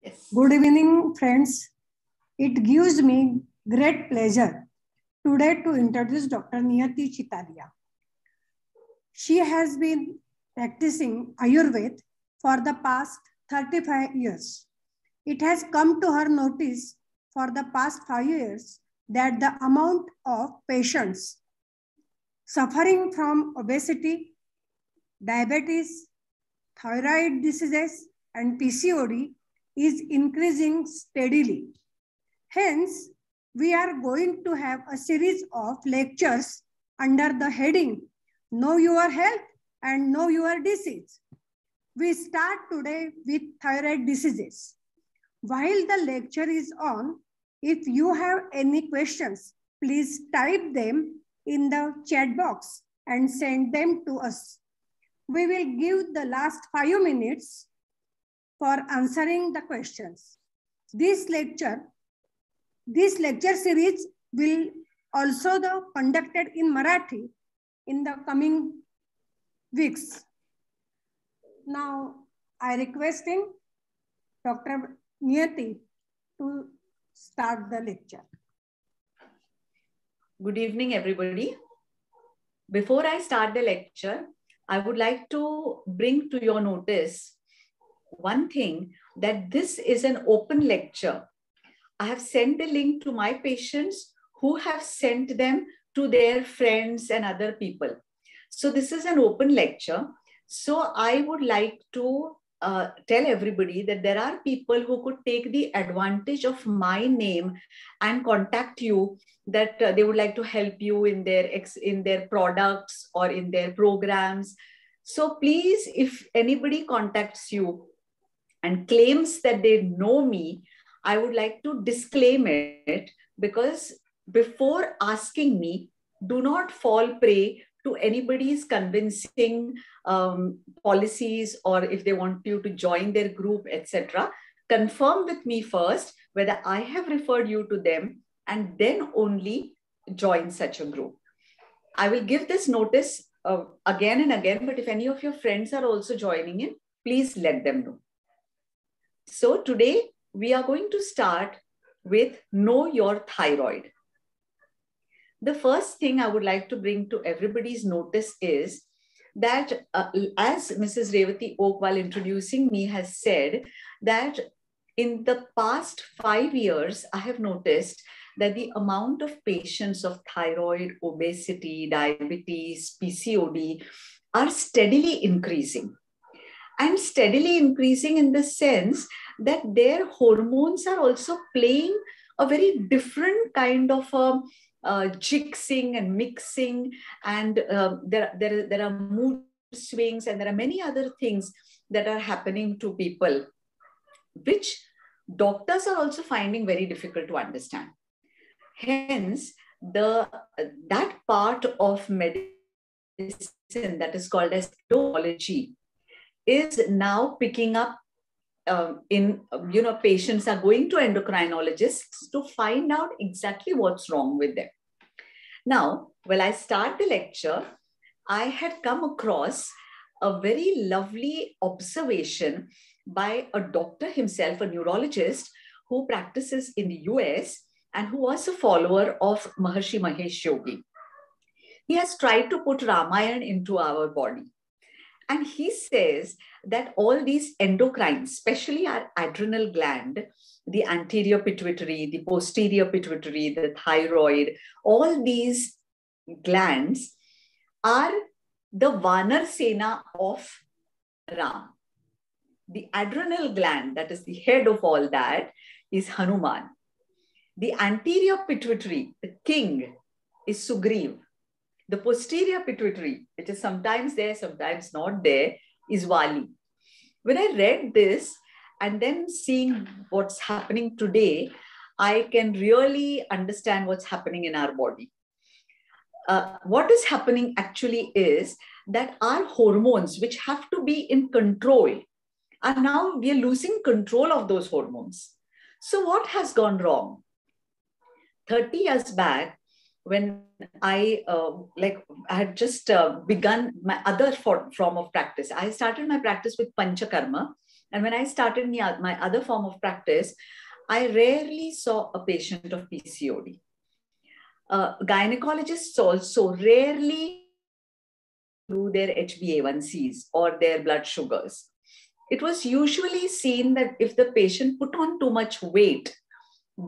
Yes. Good evening, friends. It gives me great pleasure today to introduce Dr. Niyati Chitalia. She has been practicing Ayurveda for the past 35 years. It has come to her notice for the past 5 years that the amount of patients suffering from obesity, diabetes, thyroid diseases, and PCOD is increasing steadily. Hence, we are going to have a series of lectures under the heading Know Your Health and Know Your Disease. We start today with thyroid diseases. While the lecture is on, if you have any questions, please type them in the chat box and send them to us. We will give the last 5 minutes for answering the questions. This lecture series will also be conducted in Marathi in the coming weeks. Now, I requesting Dr. Niyati to start the lecture. Good evening, everybody. Before I start the lecture, I would like to bring to your notice one thing, that this is an open lecture. I have sent the link to my patients who have sent them to their friends and other people. So this is an open lecture. So I would like to tell everybody that there are people who could take the advantage of my name and contact you, that they would like to help you in their products or in their programs. So please, if anybody contacts you and claims that they know me, I would like to disclaim it, because before asking me, do not fall prey to anybody's convincing policies, or if they want you to join their group, etc. Confirm with me first whether I have referred you to them, and then only join such a group. I will give this notice again and again, but if any of your friends are also joining in, please let them know. So today we are going to start with Know Your Thyroid. The first thing I would like to bring to everybody's notice is that as Mrs. Revati Oak, while introducing me, has said that in the past 5 years, I have noticed that the amount of patients of thyroid, obesity, diabetes, PCOD are steadily increasing. And steadily increasing in the sense that their hormones are also playing a very different kind of jixing and mixing, and there are mood swings, and there are many other things that are happening to people, which doctors are also finding very difficult to understand. Hence, that part of medicine that is called as endocrinology is now picking up patients are going to endocrinologists to find out exactly what's wrong with them. Now, while I start the lecture, I had come across a very lovely observation by a doctor himself, a neurologist who practices in the US and who was a follower of Maharishi Mahesh Yogi. He has tried to put Ramayana into our body. And he says that all these endocrines, especially our adrenal gland, the anterior pituitary, the posterior pituitary, the thyroid, all these glands are the Vanar Sena of Ram. The adrenal gland, that is the head of all that, is Hanuman. The anterior pituitary, the king, is Sugriv. The posterior pituitary, which is sometimes there, sometimes not there, is Vali. When I read this and then seeing what's happening today, I can really understand what's happening in our body. What is happening actually is that our hormones, which have to be in control, are now we are losing control of those hormones. So what has gone wrong? 30 years back, when I had just begun my other form of practice. I started my practice with Panchakarma, And when I started my other form of practice, I rarely saw a patient of PCOD. Gynecologists also rarely do their HbA1cs or their blood sugars. It was usually seen that if the patient put on too much weight,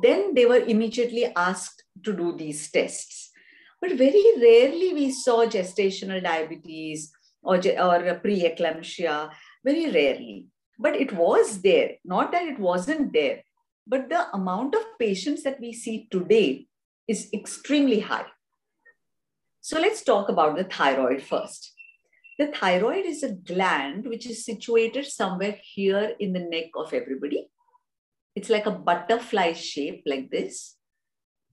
then they were immediately asked to do these tests. But very rarely we saw gestational diabetes or preeclampsia, very rarely. But it was there, not that it wasn't there. But the amount of patients that we see today is extremely high. So let's talk about the thyroid first. The thyroid is a gland which is situated somewhere here in the neck of everybody. It's like a butterfly shape like this.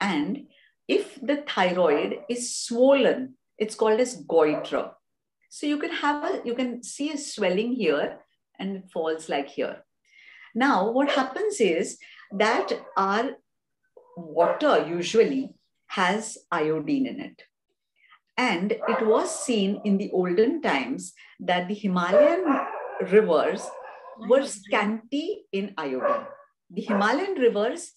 And if the thyroid is swollen, it's called as goiter. So you can see a swelling here and it falls like here. Now, what happens is that our water usually has iodine in it. And it was seen in the olden times that the Himalayan rivers were scanty in iodine. The Himalayan rivers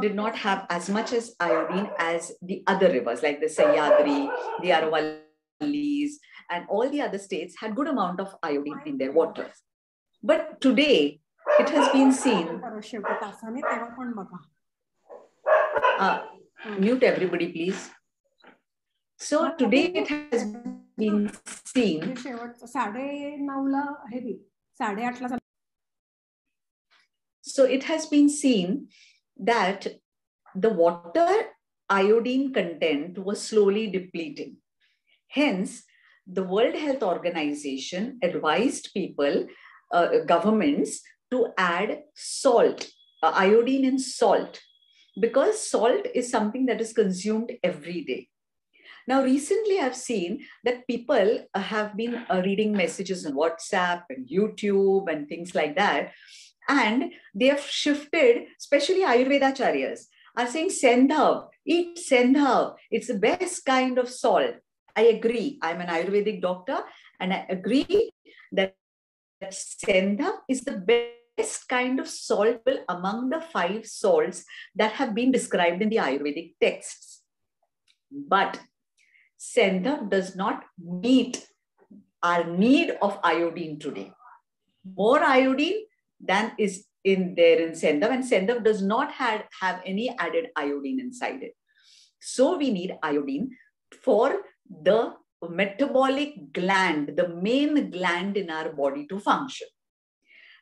did not have as much as iodine as the other rivers, like the Sahyadri, the Aravallis, and all the other states had good amount of iodine in their waters. But today, it has been seen. Mute everybody, please. So today it has been seen. So it has been seen that the water iodine content was slowly depleting. Hence, the World Health Organization advised people, governments, to add salt, iodine in salt, because salt is something that is consumed every day. Now, recently I've seen that people have been reading messages on WhatsApp and YouTube and things like that. And they have shifted, especially Ayurveda Acharyas are saying Sendhav, eat Sendhav. It's the best kind of salt. I agree. I'm an Ayurvedic doctor and I agree that Sendhav is the best kind of salt among the 5 salts that have been described in the Ayurvedic texts. But Sendhav does not meet our need of iodine today. More iodine than is in Sendhav, and Sendhav does not have any added iodine inside it. So we need iodine for the metabolic gland, the main gland in our body to function.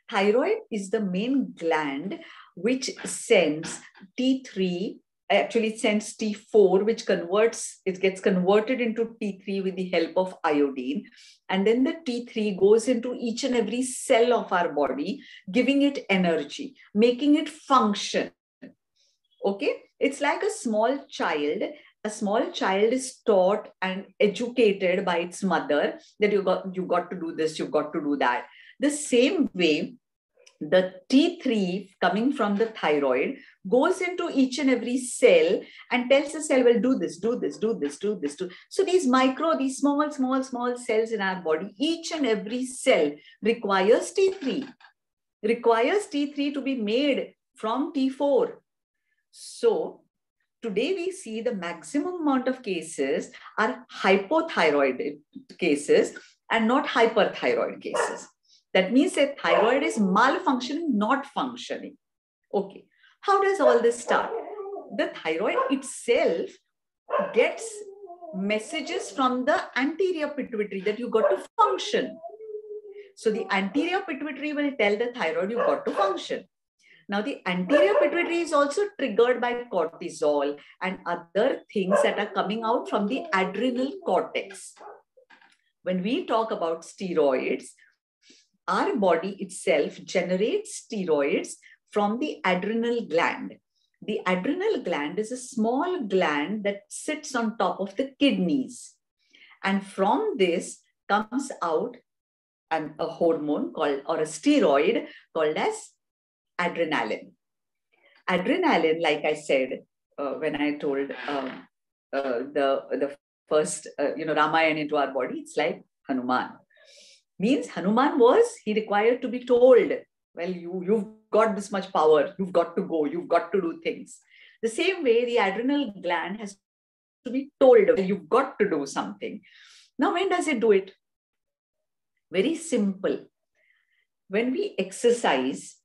Thyroid is the main gland which sends T3, actually it sends T4, which gets converted into T3 with the help of iodine. And then the T3 goes into each and every cell of our body, giving it energy, making it function. Okay? It's like a small child. A small child is taught and educated by its mother that you got to do this, you've got to do that. The same way, the T3 coming from the thyroid goes into each and every cell and tells the cell, well, do this, do this, do this, do this. So these small cells in our body, each and every cell requires T3 to be made from T4. So today we see the maximum amount of cases are hypothyroid cases and not hyperthyroid cases. That means that thyroid is malfunctioning, not functioning. Okay. How does all this start? The thyroid itself gets messages from the anterior pituitary that you got to function. So the anterior pituitary will tell the thyroid you got to function. Now the anterior pituitary is also triggered by cortisol and other things that are coming out from the adrenal cortex. When we talk about steroids, our body itself generates steroids from the adrenal gland. The adrenal gland is a small gland that sits on top of the kidneys. And from this comes out a hormone called, or a steroid called as adrenaline. Adrenaline, like I said, when I told the first, Ramayana into our body, it's like Hanuman. Means Hanuman he required to be told well, you've got this much power, you've got to go, you've got to do things. The same way, the adrenal gland has to be told, you've got to do something. Now, when does it do it? Very simple. When we exercise,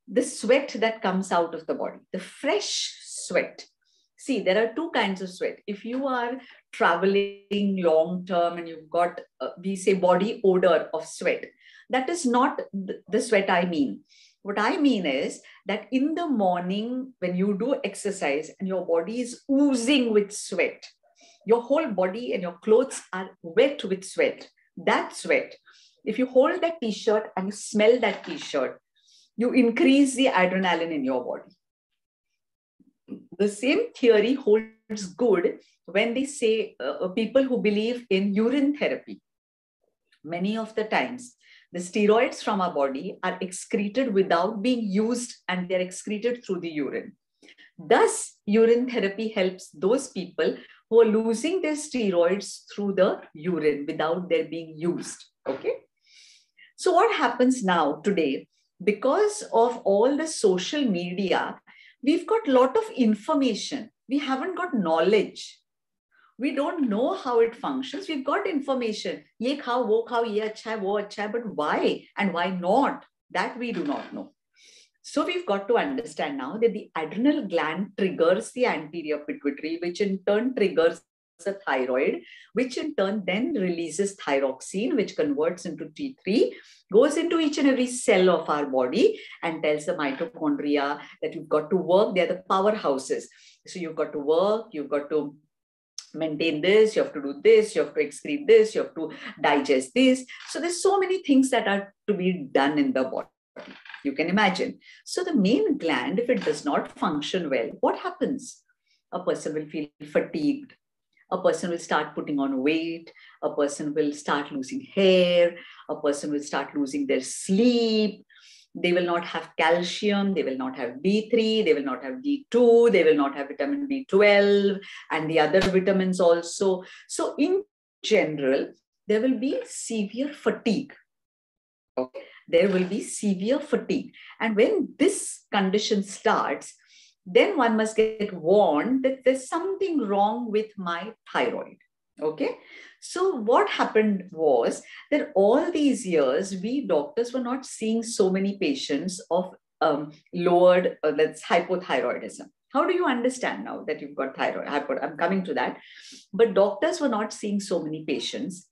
the sweat that comes out of the body, the fresh sweat. See, there are two kinds of sweat. If you are traveling long term and you've got, we say, body odor of sweat, that is not the sweat I mean. What I mean is that in the morning, when you do exercise and your body is oozing with sweat, your whole body and your clothes are wet with sweat. That sweat, if you hold that t-shirt and you smell that t-shirt, you increase the adrenaline in your body. The same theory holds good when they say people who believe in urine therapy. Many of the times, the steroids from our body are excreted without being used, and they're excreted through the urine. Thus, urine therapy helps those people who are losing their steroids through the urine without their being used. Okay. So what happens now today, because of all the social media, we've got a lot of information. We haven't got knowledge. We don't know how it functions. We've got information. Ye khao, wo khao, ye acha hai, wo acha hai, but why and why not? That we do not know. So we've got to understand now that the adrenal gland triggers the anterior pituitary, which in turn triggers the thyroid, which in turn then releases thyroxine, which converts into T3, goes into each and every cell of our body and tells the mitochondria that you've got to work. They're the powerhouses. So you've got to work, you've got to maintain this, you have to do this, you have to excrete this, you have to digest this. So there's so many things that are to be done in the body. You can imagine. So the main gland, if it does not function well, what happens? A person will feel fatigued. A person will start putting on weight. A person will start losing hair. A person will start losing their sleep. They will not have calcium. They will not have D3. They will not have D2. They will not have vitamin B12 and the other vitamins also. So in general, there will be severe fatigue. Okay. There will be severe fatigue. And when this condition starts, then one must get warned that there's something wrong with my thyroid. Okay. So what happened was that all these years, we doctors were not seeing so many patients of lowered, that's hypothyroidism. How do you understand now that you've got thyroid? I'm coming to that. But doctors were not seeing so many patients.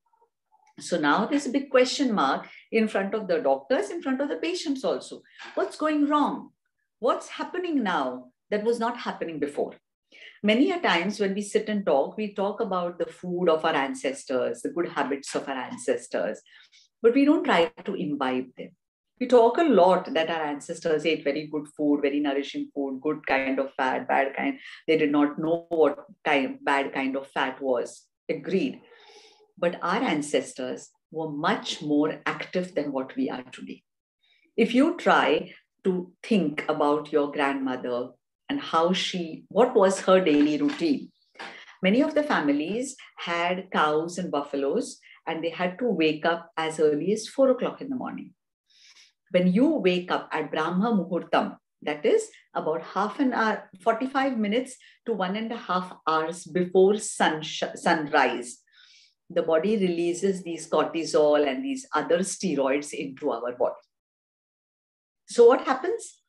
So now there's a big question mark in front of the doctors, in front of the patients also. What's going wrong? What's happening now that was not happening before? Many a times when we sit and talk, we talk about the food of our ancestors, the good habits of our ancestors, but we don't try to imbibe them. We talk a lot that our ancestors ate very good food, very nourishing food, good kind of fat, bad kind. They did not know what bad kind of fat was. Agreed. But our ancestors were much more active than what we are today. If you try to think about your grandmother and what was her daily routine? Many of the families had cows and buffaloes, and they had to wake up as early as 4 o'clock in the morning. When you wake up at Brahma Muhurtam, that is about half an hour, 45 minutes to 1.5 hours before sunrise, the body releases these cortisol and these other steroids into our body. So what happens?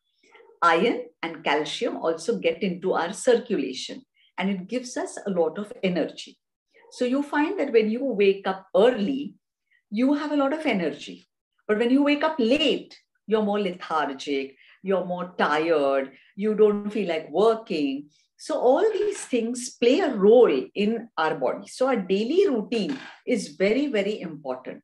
Iron and calcium also get into our circulation, and it gives us a lot of energy. So you find that when you wake up early, you have a lot of energy. But when you wake up late, you're more lethargic, you're more tired, you don't feel like working. So all these things play a role in our body. So our daily routine is very, very important.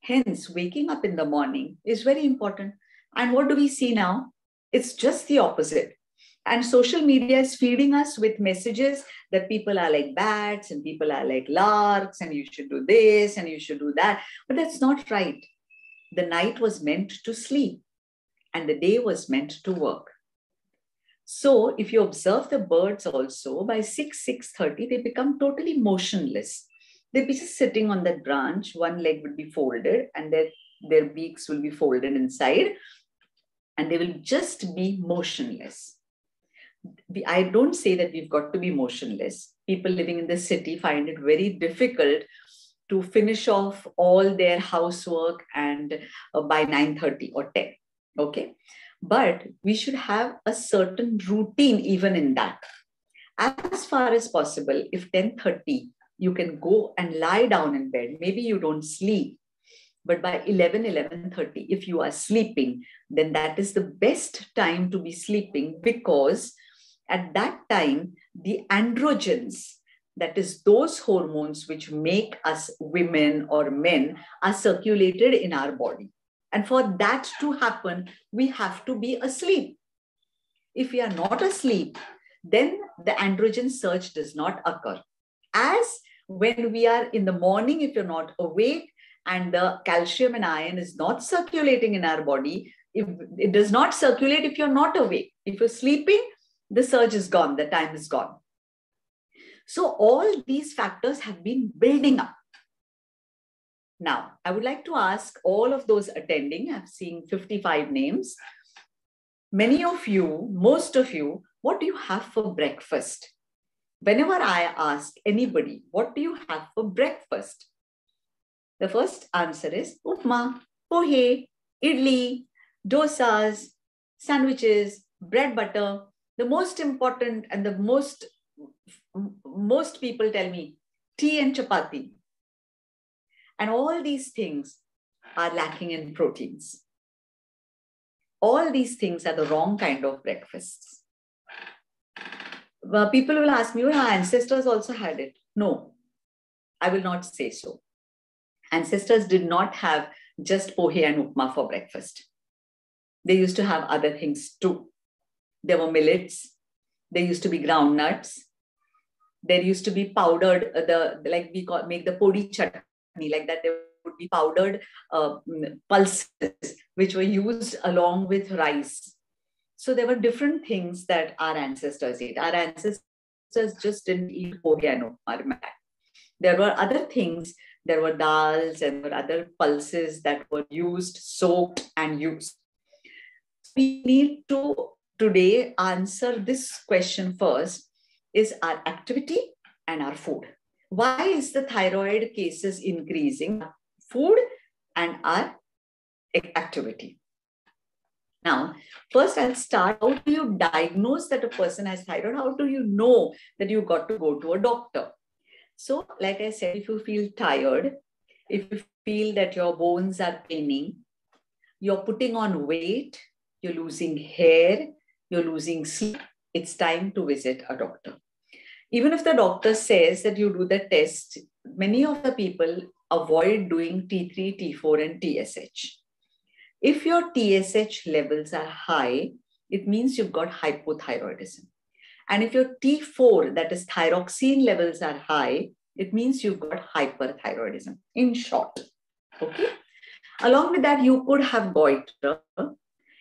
Hence, waking up in the morning is very important. And what do we see now? It's just the opposite. And social media is feeding us with messages that people are like bats and people are like larks and you should do this and you should do that. But that's not right. The night was meant to sleep and the day was meant to work. So if you observe the birds also, by 6:30, they become totally motionless. They'll be just sitting on that branch. One leg would be folded and their beaks will be folded inside. and they will just be motionless. I don't say that we've got to be motionless. People living in the city find it very difficult to finish off all their housework and by 9:30 or 10. Okay. But we should have a certain routine even in that. As far as possible, if 10:30, you can go and lie down in bed. Maybe you don't sleep, but by 11:30, if you are sleeping, then that is the best time to be sleeping, because at that time, the androgens, that is those hormones which make us women or men, are circulated in our body. And for that to happen, we have to be asleep. If we are not asleep, then the androgen surge does not occur. As when we are in the morning, if you're not awake and the calcium and iron is not circulating in our body, if it does not circulate if you're not awake. If you're sleeping, the surge is gone, the time is gone. So all these factors have been building up. Now, I would like to ask all of those attending, I've seen 55 names. Many of you, most of you, what do you have for breakfast? Whenever I ask anybody, what do you have for breakfast? The first answer is upma, pohe, idli, dosas, sandwiches, bread butter. The most important and the most people tell me tea and chapati. And all these things are lacking in proteins. All these things are the wrong kind of breakfasts. People will ask me, well, our ancestors also had it. No, I will not say so. Ancestors did not have just pohe and upma for breakfast. They used to have other things too. There were millets. There used to be groundnuts. There used to be powdered, make the podi chutney, like that. There would be powdered pulses, which were used along with rice. So there were different things that our ancestors ate. Our ancestors just didn't eat pohe and upma. There were other things. There were dals and there were other pulses that were used, soaked and used. We need to today answer this question first, is our activity and our food. Why is the thyroid cases increasing? Food and our activity. Now, first I'll start. How do you diagnose that a person has thyroid? How do you know that you've got to go to a doctor? So, like I said, if you feel tired, if you feel that your bones are paining, you're putting on weight, you're losing hair, you're losing sleep, it's time to visit a doctor. Even if the doctor says that you do the test, many of the people avoid doing T3, T4, and TSH. If your TSH levels are high, it means you've got hypothyroidism. And if your T4, that is thyroxine levels are high, it means you've got hyperthyroidism, in short. Okay. Along with that, you could have goiter.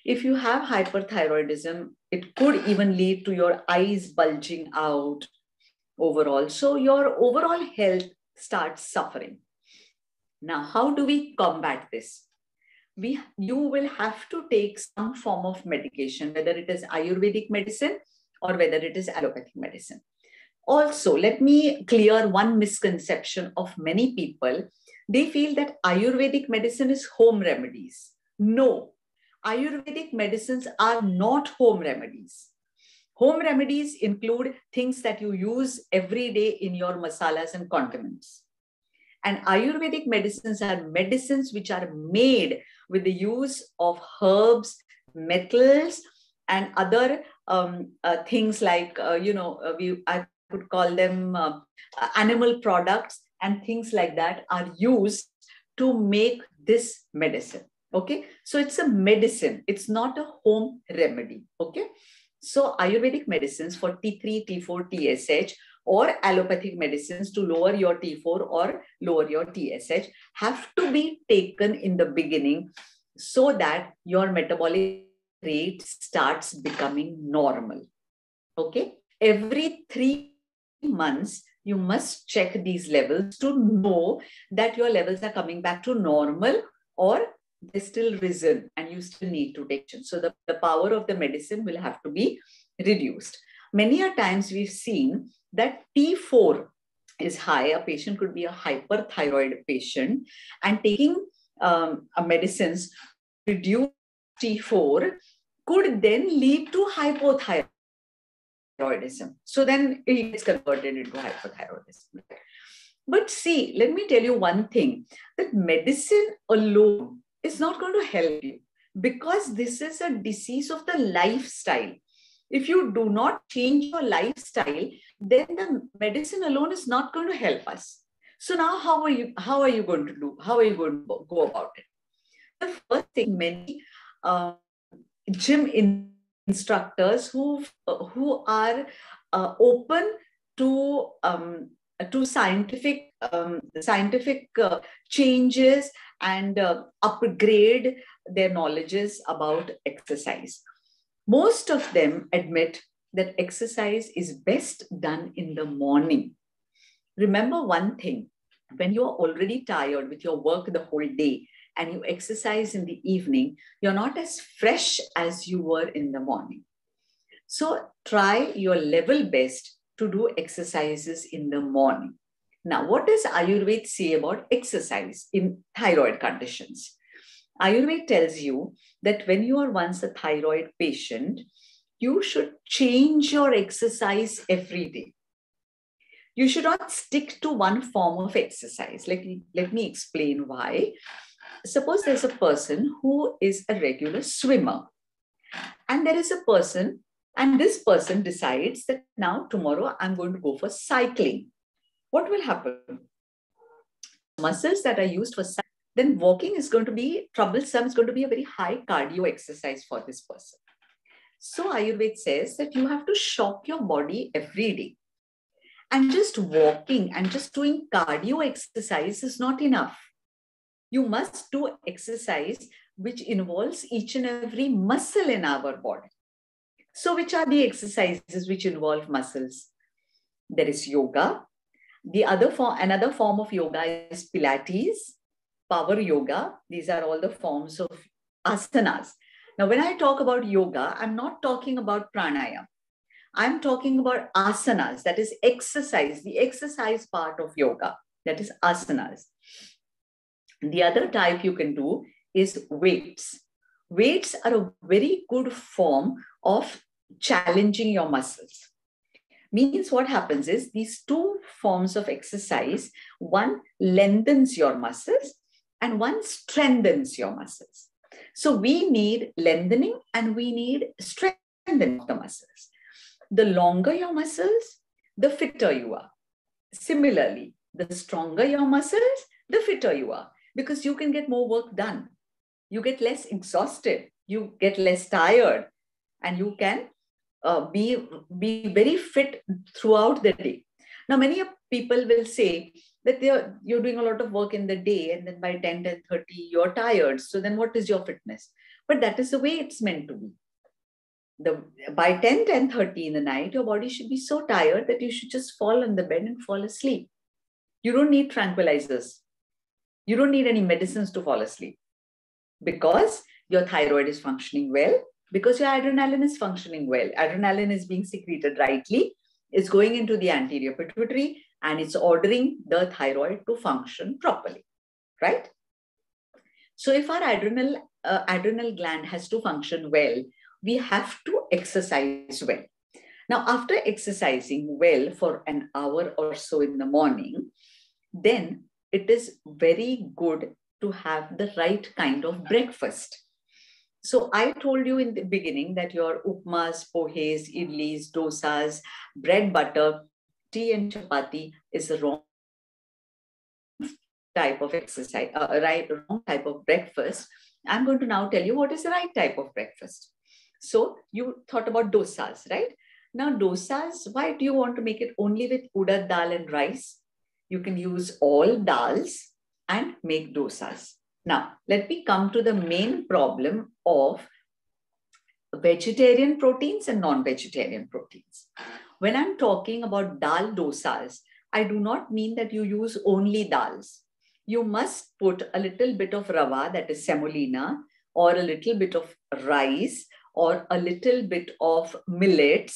If you have hyperthyroidism, it could even lead to your eyes bulging out overall. So your overall health starts suffering. Now, how do we combat this? You will have to take some form of medication, whether it is Ayurvedic medicine or whether it is allopathic medicine. Also, let me clear one misconception of many people. They feel that Ayurvedic medicine is home remedies. No, Ayurvedic medicines are not home remedies. Home remedies include things that you use every day in your masalas and condiments. And Ayurvedic medicines are medicines which are made with the use of herbs, metals, and other things like, I could call them animal products and things like that are used to make this medicine. Okay, so it's a medicine. It's not a home remedy. Okay, so Ayurvedic medicines for T3, T4, TSH, or allopathic medicines to lower your T4 or lower your TSH have to be taken in the beginning so that your metabolic rate starts becoming normal. Okay, every 3 months, you must check these levels to know that your levels are coming back to normal or they're still risen and you still need to take action. So the power of the medicine will have to be reduced. Many a times we've seen that T4 is high. A patient could be a hyperthyroid patient, and taking medicines to reduce T4 could then lead to hypothyroidism. So then it gets converted into hypothyroidism. But see, let me tell you one thing, that medicine alone is not going to help you, because this is a disease of the lifestyle. If you do not change your lifestyle, then the medicine alone is not going to help us. So now how are you going to do? How are you going to go about it? The first thing, many gym instructors who are open to scientific changes and upgrade their knowledges about exercise. Most of them admit that exercise is best done in the morning. Remember one thing, when you're already tired with your work the whole day and you exercise in the evening, you're not as fresh as you were in the morning. So try your level best to do exercises in the morning. Now, what does Ayurveda say about exercise in thyroid conditions? Ayurveda tells you that when you are once a thyroid patient, you should change your exercise every day. You should not stick to one form of exercise. Let me explain why. Suppose there's a person who is a regular swimmer, and there is a person, and this person decides that now tomorrow I'm going to go for cycling. What will happen? Muscles that are used for cycling, then walking is going to be troublesome. It's going to be a very high cardio exercise for this person. So Ayurveda says that you have to shock your body every day. And just walking and just doing cardio exercise is not enough. You must do exercise which involves each and every muscle in our body. So which are the exercises which involve muscles? There is yoga. Another form of yoga is Pilates, power yoga. These are all the forms of asanas. Now, when I talk about yoga, I'm not talking about pranayama. I'm talking about asanas, that is exercise, the exercise part of yoga, that is asanas. The other type you can do is weights. Weights are a very good form of challenging your muscles. Means what happens is these two forms of exercise, one lengthens your muscles and one strengthens your muscles. So we need lengthening and we need strengthening of the muscles. The longer your muscles, the fitter you are. Similarly, the stronger your muscles, the fitter you are, because you can get more work done. You get less exhausted, you get less tired, and you can be very fit throughout the day. Now, many people will say that you're doing a lot of work in the day, and then by 10, 10:30, you're tired. So then what is your fitness? But that is the way it's meant to be. By 10, 10:30 in the night, your body should be so tired that you should just fall on the bed and fall asleep. You don't need tranquilizers. You don't need any medicines to fall asleep, because your thyroid is functioning well, because your adrenaline is functioning well. Adrenaline is being secreted rightly. It's going into the anterior pituitary and it's ordering the thyroid to function properly, right? So if our adrenal gland has to function well, we have to exercise well. Now, after exercising well for an hour or so in the morning, then it is very good to have the right kind of breakfast. So I told you in the beginning that your upmas, pohes, idlis, dosas, bread, butter, tea and chapati is the wrong type of exercise, wrong type of breakfast. I'm going to now tell you what is the right type of breakfast. So you thought about dosas, right? Now dosas, why do you want to make it only with urad dal and rice? You can use all dals and make dosas. Now, let me come to the main problem of vegetarian proteins and non-vegetarian proteins. When I'm talking about dal dosas, I do not mean that you use only dals. you must put a little bit of rava, that is semolina, or a little bit of rice, or a little bit of millets,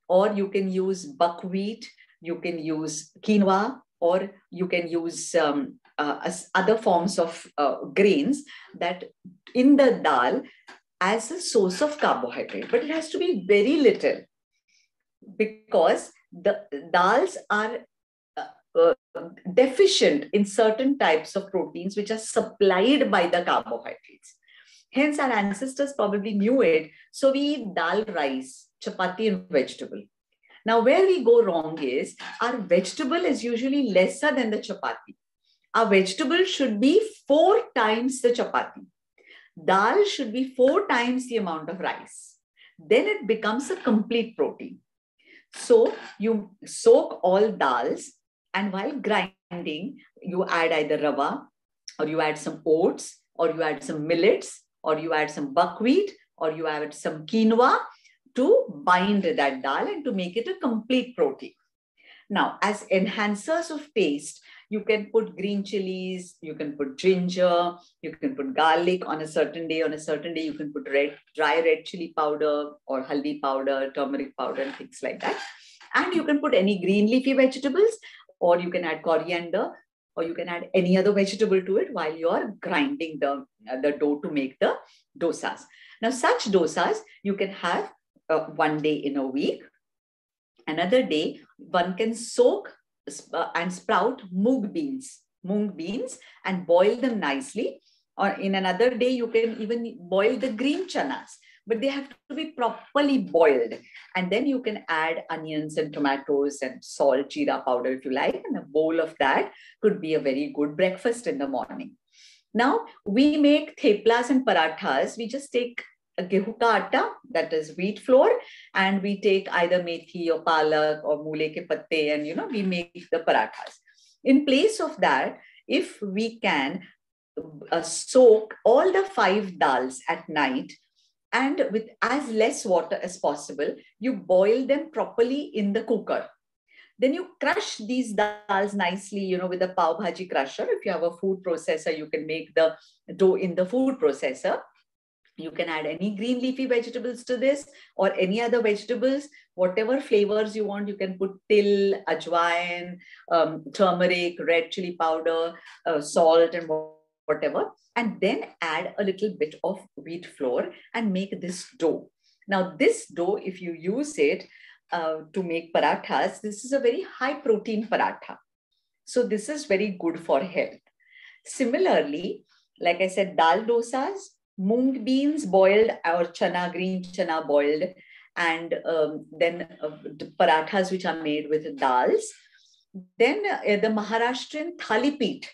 or you can use buckwheat, you can use quinoa, or you can use other forms of grains that in the dal as a source of carbohydrate. But it has to be very little, because the dals are deficient in certain types of proteins which are supplied by the carbohydrates. Hence, our ancestors probably knew it. So we eat dal, rice, chapati, and vegetable. Now, where we go wrong is our vegetable is usually lesser than the chapati. Our vegetable should be 4 times the chapati. Dal should be 4 times the amount of rice. Then it becomes a complete protein. So you soak all dals, and while grinding, you add either rava, or you add some oats, or you add some millets, or you add some buckwheat, or you add some quinoa to bind that dal and to make it a complete protein. Now, as enhancers of taste, you can put green chilies, you can put ginger, you can put garlic on a certain day. On a certain day, you can put dry red chili powder or haldi powder, turmeric powder, and things like that. And you can put any green leafy vegetables, or you can add coriander, or you can add any other vegetable to it while you're grinding the dough to make the dosas. Now, such dosas you can have one day in a week. Another day, one can soak and sprout moong beans and boil them nicely. Or in another day, you can even boil the green chanas, but they have to be properly boiled. And then you can add onions and tomatoes and salt, jeera powder if you like. And a bowl of that could be a very good breakfast in the morning. Now, we make theplas and parathas. We just take a gehu ka atta, that is wheat flour, and we take either methi or palak or mule ke patte, and we make the parathas. In place of that, if we can soak all the 5 dals at night, and with as less water as possible, you boil them properly in the cooker. Then you crush these dals nicely, with a pav bhaji crusher. If you have a food processor, you can make the dough in the food processor. You can add any green leafy vegetables to this, or any other vegetables, whatever flavors you want. You can put til, ajwain, turmeric, red chili powder, salt, and whatever. And then add a little bit of wheat flour and make this dough. Now, this dough, if you use it to make parathas, this is a very high protein paratha. So this is very good for health. Similarly, like I said, dal dosas, moong beans boiled, or green chana boiled, and then the parathas which are made with dals. Then the Maharashtrian thalipeeth.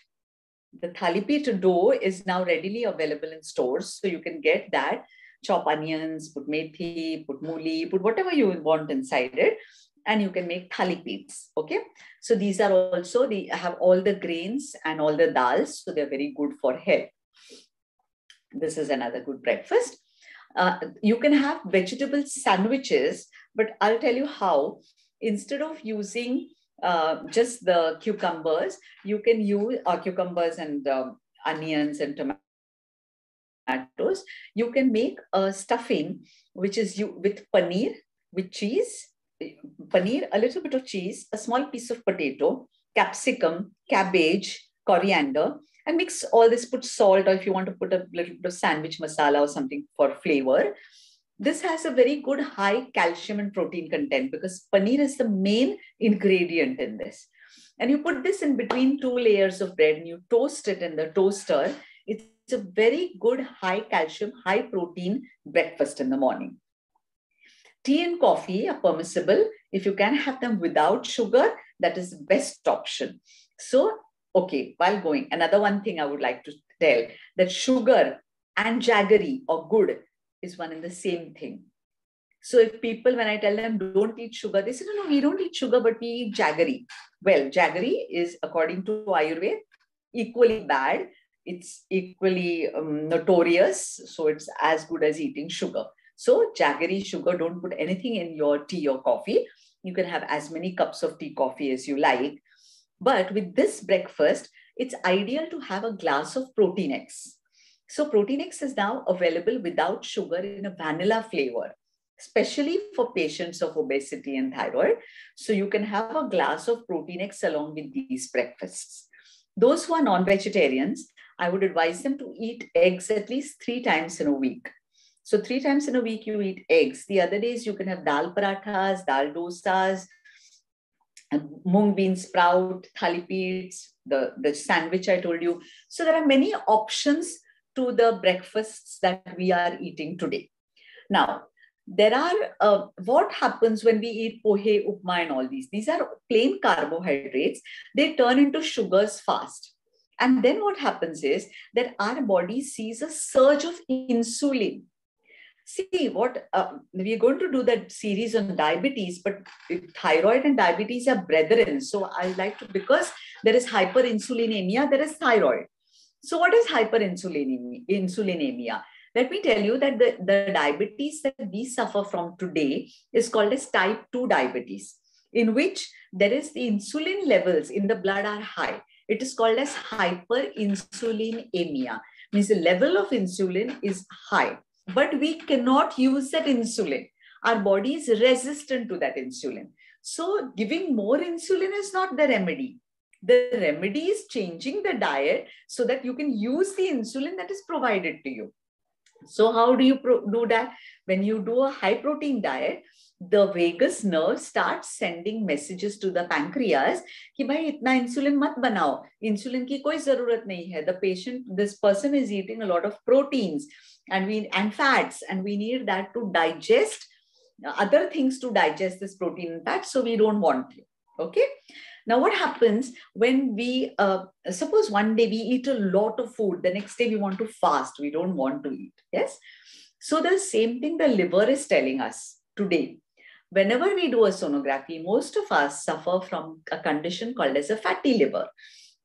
The thalipeeth dough is now readily available in stores. So you can get that, chop onions, put methi, put mooli, put whatever you want inside it, and you can make thalipeeths. Okay. So these are also, they have all the grains and all the dals. So they're very good for health. This is another good breakfast. You can have vegetable sandwiches, but I'll tell you how. Instead of using just the cucumbers, you can use cucumbers and onions and tomatoes. You can make a stuffing, which is with paneer, with cheese, paneer, a little bit of cheese, a small piece of potato, capsicum, cabbage, coriander, and mix all this, put salt, or if you want to put a little bit of sandwich masala or something for flavor. This has a very good high calcium and protein content, because paneer is the main ingredient in this. And you put this in between 2 layers of bread and you toast it in the toaster. It's a very good high calcium, high protein breakfast in the morning. Tea and coffee are permissible. If you can have them without sugar, that is the best option. So, okay, while going, another one thing I would like to tell, that sugar and jaggery or good is one and the same thing. So if people, when I tell them don't eat sugar, they say, no, we don't eat sugar, but we eat jaggery. Well, jaggery is, according to Ayurveda, equally bad. It's equally notorious. So it's as good as eating sugar. So jaggery, sugar, don't put anything in your tea or coffee. You can have as many cups of tea, coffee as you like. But with this breakfast, it's ideal to have a glass of Protein X. So Protein X is now available without sugar in a vanilla flavor, especially for patients of obesity and thyroid. So you can have a glass of Protein X along with these breakfasts. Those who are non-vegetarians, I would advise them to eat eggs at least 3 times in a week. So 3 times in a week you eat eggs. The other days you can have dal parathas, dal dosas, mung bean sprout, thali peats, the sandwich I told you. So there are many options to the breakfasts that we are eating today. Now, there are, what happens when we eat pohe, upma and all these? These are plain carbohydrates. They turn into sugars fast. And then what happens is that our body sees a surge of insulin. See, what we're going to do that series on diabetes, but thyroid and diabetes are brethren. So I like to, because there is hyperinsulinemia, there is thyroid. So what is hyperinsulinemia? Let me tell you that the diabetes that we suffer from today is called as type 2 diabetes, in which there is the insulin levels in the blood are high. It is called as hyperinsulinemia, means the level of insulin is high, but we cannot use that insulin. Our body is resistant to that insulin. So giving more insulin is not the remedy. The remedy is changing the diet so that you can use the insulin that is provided to you. So how do you do that? When you do a high protein diet, the vagus nerve starts sending messages to the pancreas कि भाई इतना insulin मत बनाओ, insulin की कोई जरूरत नहीं है. This person is eating a lot of proteins and fats, and we need that to digest other things to digest this protein and fat. So we don't want it. Okay. Now, what happens when we, suppose one day we eat a lot of food, the next day we want to fast, we don't want to eat, yes? So the same thing the liver is telling us today. Whenever we do a sonography, most of us suffer from a condition called as a fatty liver.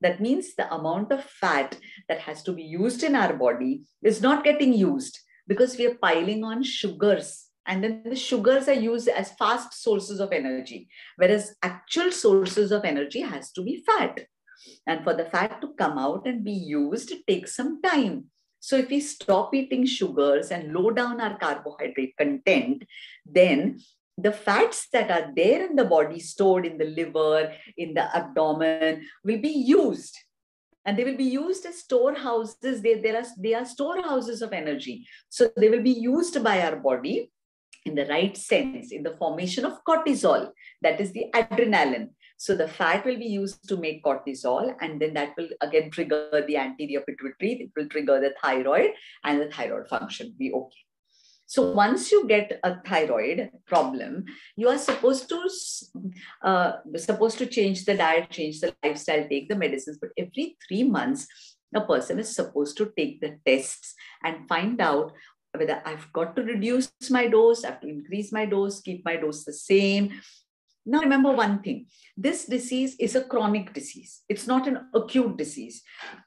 That means the amount of fat that has to be used in our body is not getting used because we are piling on sugars. And then the sugars are used as fast sources of energy, whereas actual sources of energy has to be fat. And for the fat to come out and be used, it takes some time. So if we stop eating sugars and low down our carbohydrate content, then the fats that are there in the body, stored in the liver, in the abdomen, will be used. And they will be used as storehouses. They are storehouses of energy. So they will be used by our body in the right sense, in the formation of cortisol, that is the adrenaline. So the fat will be used to make cortisol, and then that will again trigger the anterior pituitary, it will trigger the thyroid, and the thyroid function will be okay. So once you get a thyroid problem, you are supposed to change the diet, change the lifestyle, take the medicines, but every 3 months, a person is supposed to take the tests and find out whether I've got to reduce my dose, I have to increase my dose, keep my dose the same. Now, remember one thing, this disease is a chronic disease. It's not an acute disease.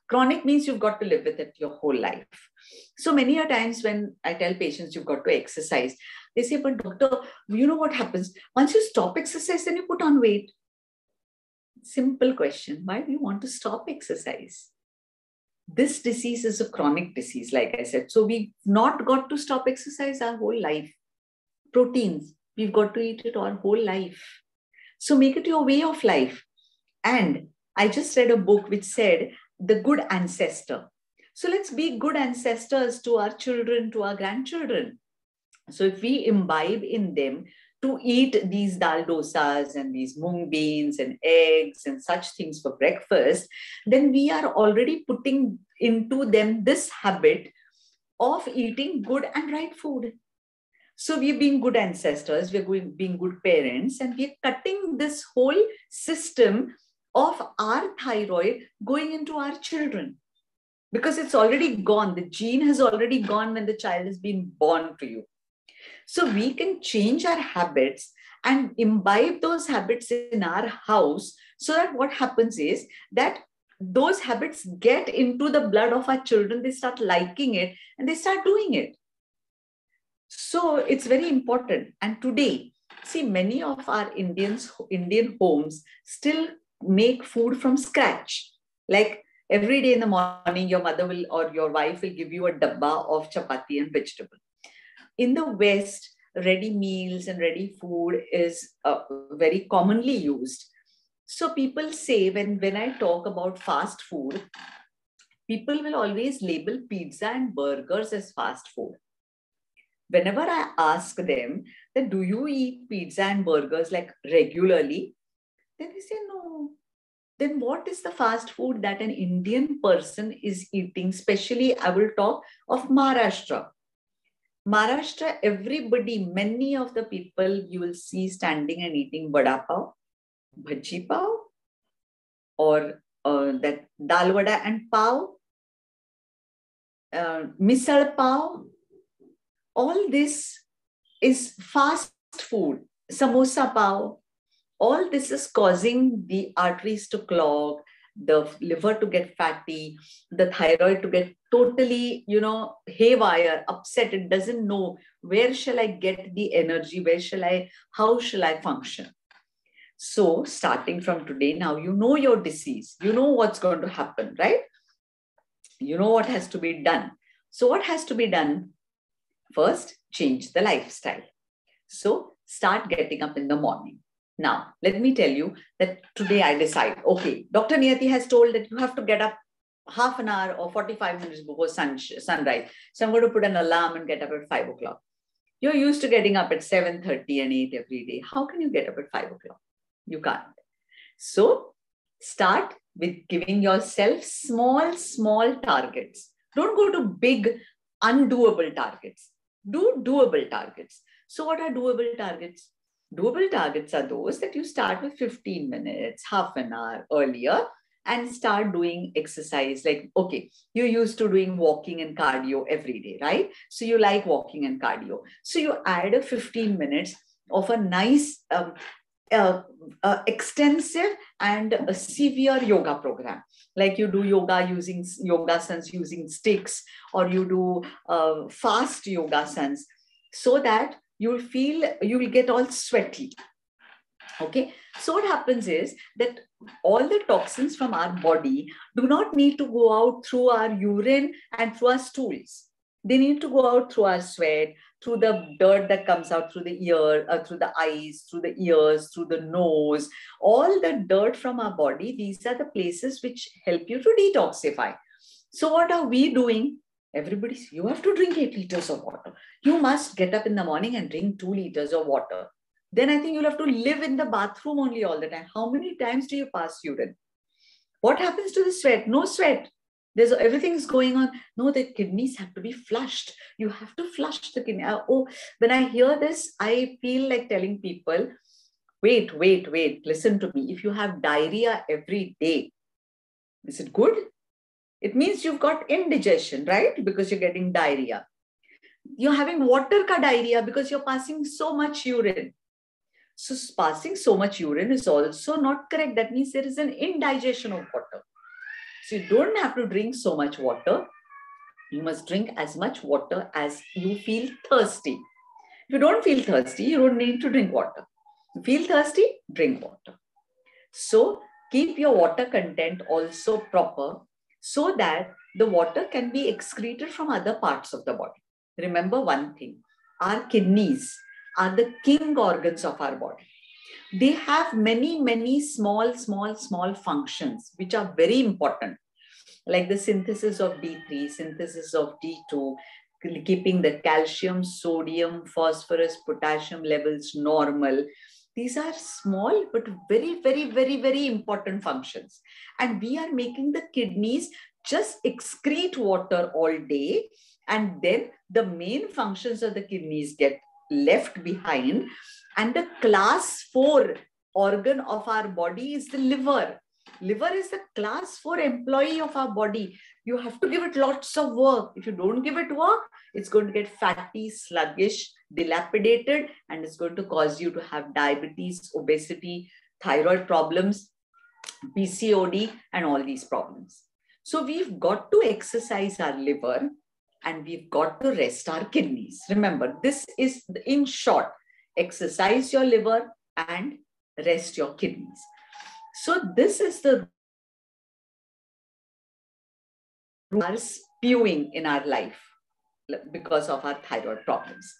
Chronic means you've got to live with it your whole life. So many a times when I tell patients you've got to exercise, they say, but doctor, you know what happens? Once you stop exercise, then you put on weight. Simple question, why do you want to stop exercise? This disease is a chronic disease, like I said. So we've not got to stop exercise our whole life. Proteins, we've got to eat it our whole life. So make it your way of life. And I just read a book which said, The Good Ancestor. So let's be good ancestors to our children, to our grandchildren. So if we imbibe in them to eat these dal dosas and these mung beans and eggs and such things for breakfast, then we are already putting into them this habit of eating good and right food. So we're being good ancestors, we're being good parents, and we're cutting this whole system of our thyroid going into our children. Because it's already gone. The gene has already gone when the child has been born to you. So we can change our habits and imbibe those habits in our house so that what happens is that those habits get into the blood of our children. They start liking it and they start doing it. So it's very important. And today, see, many of our Indian homes still make food from scratch. Like Every day in the morning, your mother will or your wife will give you a dabba of chapati and vegetable. In the West, ready meals and ready food is very commonly used. So people say when I talk about fast food, people will always label pizza and burgers as fast food. Whenever I ask them that do you eat pizza and burgers like regularly, then they say no. Then what is the fast food that an Indian person is eating? Especially I will talk of Maharashtra. Maharashtra, everybody, many of the people you will see standing and eating vada pav, bhaji pav, or that dal vada and pav, misal pav. All this is fast food. Samosa pav. All this is causing the arteries to clog, the liver to get fatty, the thyroid to get totally, haywire, upset. It doesn't know where shall I get the energy, how shall I function? So starting from today, now you know your disease, you know what's going to happen, right? You know what has to be done. So what has to be done? First, change the lifestyle. So start getting up in the morning. Now, let me tell you that today I decide, okay, Dr. Niyati has told that you have to get up half an hour or 45 minutes before sunrise. So I'm going to put an alarm and get up at 5 o'clock. You're used to getting up at 7:30 and 8 every day. How can you get up at 5 o'clock? You can't. So start with giving yourself small targets. Don't go to big, undoable targets. Do doable targets. So what are doable targets? Doable targets are those that you start with 15 minutes, half an hour earlier, and start doing exercise. Like, okay, you're used to doing walking and cardio every day, right? So you like walking and cardio. So you add a 15 minutes of a nice, extensive and a severe yoga program. Like you do yoga using yogasans using sticks, or you do fast yogasans, so that you will get all sweaty. Okay, so what happens is that all the toxins from our body do not need to go out through our urine and through our stools. They need to go out through our sweat, through the dirt that comes out through the ear, through the eyes, through the ears, through the nose. All the dirt from our body, these are the places which help you to detoxify. So what are we doing? You have to drink 8 liters of water. You must get up in the morning and drink 2 liters of water. Then I think you'll have to live in the bathroom only all the time. How many times do you pass urine? What happens to the sweat? No sweat. Everything's going on. No, the kidneys have to be flushed. You have to flush the kidney. When I hear this, I feel like telling people, wait, listen to me. If you have diarrhea every day, is it good? It means you've got indigestion, right? Because you're getting diarrhea. You're having water ka diarrhea because you're passing so much urine. So passing so much urine is also not correct. That means there is an indigestion of water. So you don't have to drink so much water. You must drink as much water as you feel thirsty. If you don't feel thirsty, you don't need to drink water. You feel thirsty, drink water. So keep your water content also proper, so that the water can be excreted from other parts of the body. Remember one thing, our kidneys are the king organs of our body. They have many small functions which are very important, like the synthesis of D3, synthesis of D2, keeping the calcium, sodium, phosphorus, potassium levels normal. These are small but very important functions. And we are making the kidneys just excrete water all day, and then the main functions of the kidneys get left behind. And the class 4 organ of our body is the liver. Liver is the class 4 employee of our body. You have to give it lots of work. If you don't give it work, it's going to get fatty, sluggish, dilapidated, and it's going to cause you to have diabetes, obesity, thyroid problems, PCOD, and all these problems. So we've got to exercise our liver, and we've got to rest our kidneys. Remember, this is in short, exercise your liver and rest your kidneys. So this is the are spewing in our life because of our thyroid problems.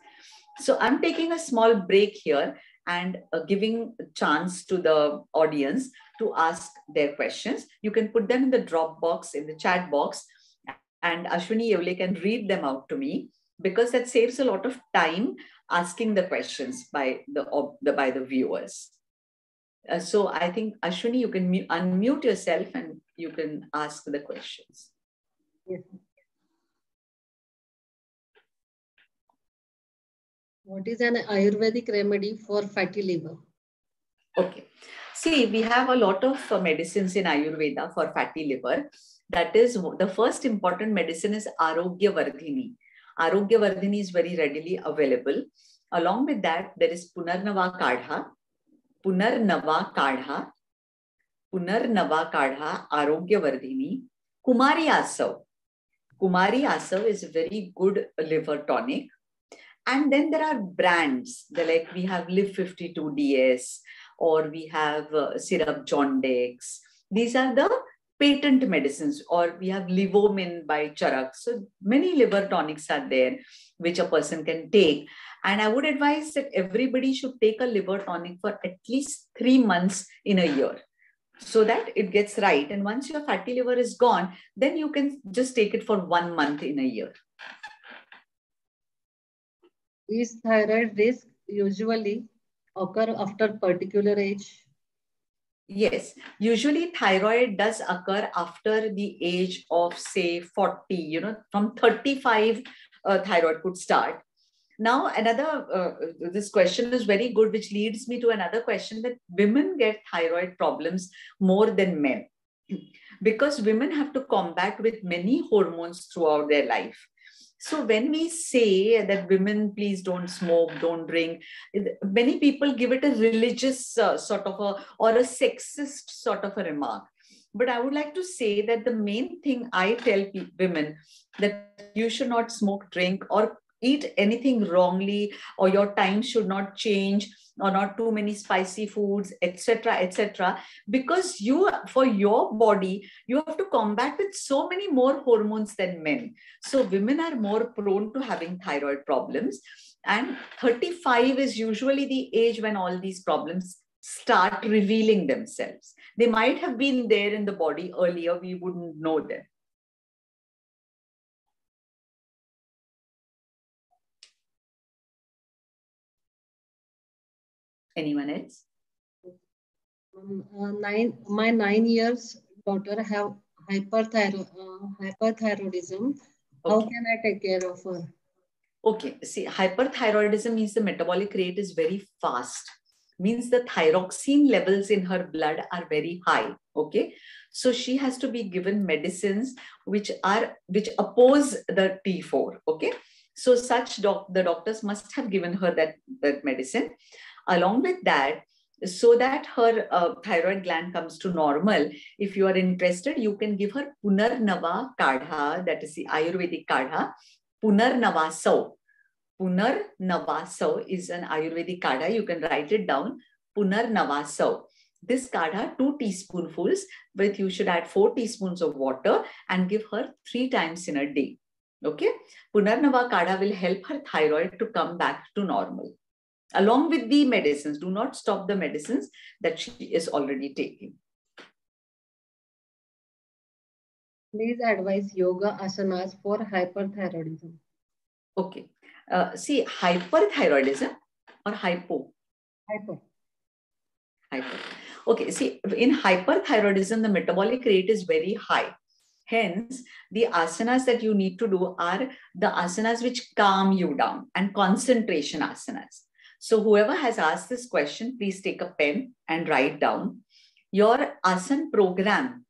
So I'm taking a small break here and giving a chance to the audience to ask their questions. You can put them in the drop box, in the chat box, and Ashwini Yevle can read them out to me, because that saves a lot of time asking the questions by the viewers. So I think, Ashwini, you can unmute yourself and you can ask the questions. Yes. What is an Ayurvedic remedy for fatty liver? Okay. See, we have a lot of medicines in Ayurveda for fatty liver. That is, the first important medicine is Arogya Vardhini. Arogya Vardhini is very readily available. Along with that, there is Punarnava Kadha, Punarnava Kadha, Punarnava Kadha, Arogya Vardhini, Kumari Asav. Kumari Asav is a very good liver tonic. And then there are brands, like we have Live 52 DS, or we have Syrup Jondex. These are the patent medicines, or we have Livomin by Charak. So many liver tonics are there, which a person can take. And I would advise that everybody should take a liver tonic for at least 3 months in a year, so that it gets right. And once your fatty liver is gone, then you can just take it for 1 month in a year. Is thyroid risk usually occur after particular age? Yes, usually thyroid does occur after the age of, say, 40, from 35, thyroid could start. Now, this question is very good, which leads me to another question, that women get thyroid problems more than men, because women have to combat with many hormones throughout their life. So when we say that women, please don't smoke, don't drink, many people give it a religious or a sexist sort of a remark. But I would like to say that the main thing I tell women, that you should not smoke, drink, or eat anything wrongly, or your time should not change, or not too many spicy foods, etc., etc., because for your body, you have to combat with so many more hormones than men. So women are more prone to having thyroid problems, and 35 is usually the age when all these problems start revealing themselves. They might have been there in the body earlier, we wouldn't know them. Anyone else? My 9 years daughter have hyperthyroidism. How Okay. can I take care of her? Okay, see, hyperthyroidism means the metabolic rate is very fast. Means the thyroxine levels in her blood are very high. Okay, so she has to be given medicines which oppose the T4. Okay, so the doctors must have given her that medicine. Along with that, so that her thyroid gland comes to normal, if you are interested, you can give her Punarnava Kadha, that is the Ayurvedic Kadha. Punarnavasav. Punarnavasav is an Ayurvedic kadha. You can write it down. Punarnavasav. This kadha, 2 teaspoonfuls, but you should add 4 teaspoons of water and give her 3 times in a day. Okay. Punarnava kadha will help her thyroid to come back to normal. Along with the medicines, do not stop the medicines that she is already taking. Please advise yoga asanas for hyperthyroidism. Okay. See, hyperthyroidism or hypo? Hyper. Okay, see, in hyperthyroidism, the metabolic rate is very high. Hence, the asanas that you need to do are the asanas which calm you down, and concentration asanas. So whoever has asked this question, please take a pen and write down your asan program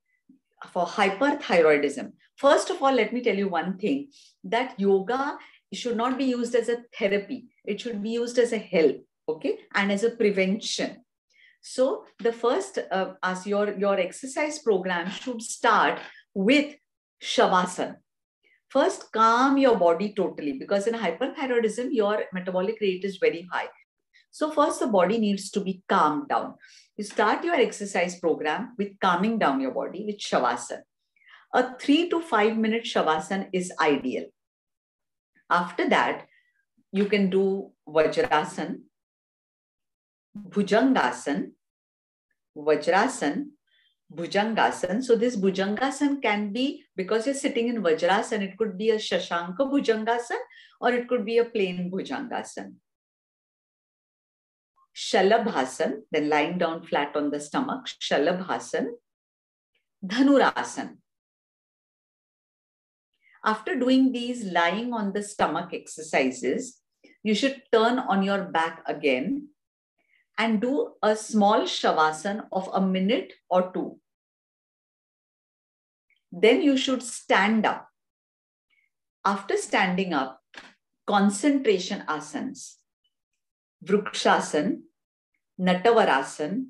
for hyperthyroidism. First of all, let me tell you one thing, that yoga should not be used as a therapy. It should be used as a help, okay, and as a prevention. So the first, as your exercise program should start with Shavasana. First, calm your body totally, because in hyperthyroidism, your metabolic rate is very high. So first, the body needs to be calmed down. You start your exercise program with calming down your body with Shavasana. a 3 to 5 minute Shavasana is ideal. After that, you can do Vajrasan, Bhujangasan, Vajrasan, Bhujangasan. So this Bhujangasan can be, because you're sitting in Vajrasan, it could be a Shashanka Bhujangasan or it could be a plain Bhujangasan. Shalabhasan, then lying down flat on the stomach, Shalabhasan, Dhanurasan. After doing these lying on the stomach exercises, you should turn on your back again and do a small Shavasana of a minute or two. Then you should stand up. After standing up, concentration asanas, Vrikshasan, Natavarasan,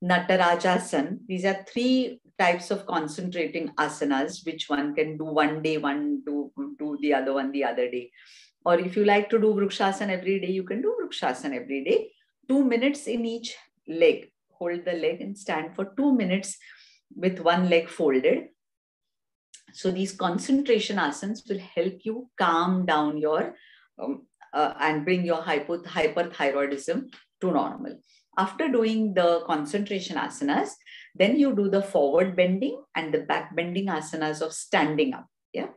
Natarajasan. These are 3 types of concentrating asanas, which one can do one day, one do the other one the other day. Or if you like to do Vrikshasan every day, you can do Vrikshasan every day. 2 minutes in each leg. Hold the leg and stand for 2 minutes with one leg folded. So these concentration asanas will help you calm down your and bring your hyperthyroidism to normal. After doing the concentration asanas, then you do the forward bending and the back bending asanas of standing up. Yeah.